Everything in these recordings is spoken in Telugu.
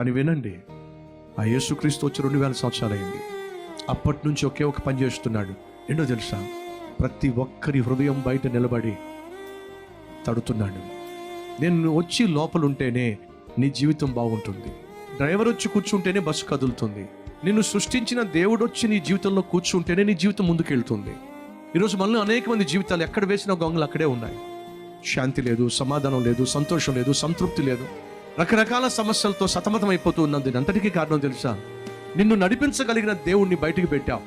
అని వినండి, ఆ యేసుక్రీస్తు వచ్చి 2000 సంవత్సరాలైంది. అప్పటి నుంచి ఒకే ఒక పని చేస్తున్నాడు. ఏంటో తెలుసా? ప్రతి ఒక్కరి హృదయం బయట నిలబడి తడుతున్నాడు. నేను వచ్చి లోపల ఉంటేనే నీ జీవితం బాగుంటుంది. డ్రైవర్ వచ్చి కూర్చుంటేనే బస్సు కదులుతుంది. నిన్ను సృష్టించిన దేవుడు వచ్చి నీ జీవితంలో కూర్చుంటేనే నీ జీవితం ముందుకెళ్తుంది. ఈరోజు మనలో అనేక మంది జీవితాలు ఎక్కడ వేసిన గొంగలు అక్కడే ఉన్నాయి. శాంతి లేదు, సమాధానం లేదు, సంతోషం లేదు, సంతృప్తి లేదు, రకరకాల సమస్యలతో సతమతం అయిపోతూ ఉన్నది. అంతటికీ కారణం తెలుసా? నిన్ను నడిపించగలిగిన దేవుణ్ణి బయటికి పెట్టావు.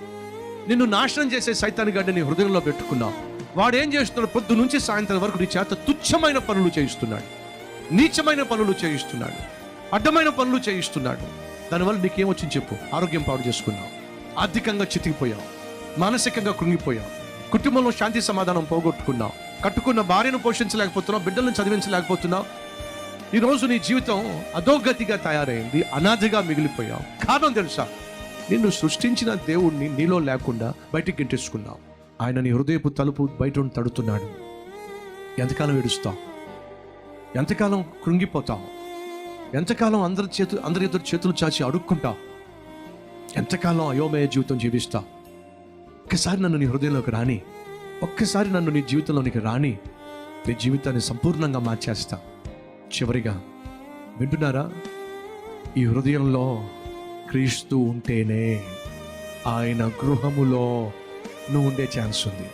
నిన్ను నాశనం చేసే సైతాన్ని గడ్డ నీ హృదయంలో పెట్టుకున్నావు. వాడు ఏం చేస్తున్నాడు? పొద్దు నుంచి సాయంత్రం వరకు నీ చేత తుచ్చమైన పనులు చేయిస్తున్నాడు, నీచమైన పనులు చేయిస్తున్నాడు, అడ్డమైన పనులు చేయిస్తున్నాడు. దానివల్ల నీకేమొచ్చింది చెప్పు? ఆరోగ్యం పాడు చేసుకున్నావు, ఆర్థికంగా చితికిపోయావు, మానసికంగా కృంగిపోయావు, కుటుంబంలో శాంతి సమాధానం పోగొట్టుకున్నావు, కట్టుకున్న భార్యను పోషించలేకపోతున్నావు, బిడ్డలను చదివించలేకపోతున్నావు. ఈరోజు నీ జీవితం అధోగతిగా తయారైంది, అనాథగా మిగిలిపోయావు. కారణం తెలుసా? నిన్ను సృష్టించిన దేవుణ్ణి నీలో లేకుండా బయటికి గెంటేసుకున్నావు. ఆయన నీ హృదయపు తలుపు బయట ఉండి తడుతున్నాడు. ఎంతకాలం ఏడుస్తావు? ఎంతకాలం కృంగిపోతావు? ఎంతకాలం అందరి ఎదురు చేతులు చాచి అడుక్కుంటావు? ఎంతకాలం అయోమయ జీవితం జీవిస్తావు? ఒక్కసారి నన్ను నీ హృదయంలోకి రాని, ఒక్కసారి నన్ను నీ జీవితంలోనికి రాని, నీ జీవితాన్ని సంపూర్ణంగా మార్చేస్తా. చివరిగా వింటున్నారా? ఈ హృదయంలో క్రీస్తు ఉంటేనే ఆయన గృహములో నువ్వు ఉండే ఛాన్స్ ఉంది.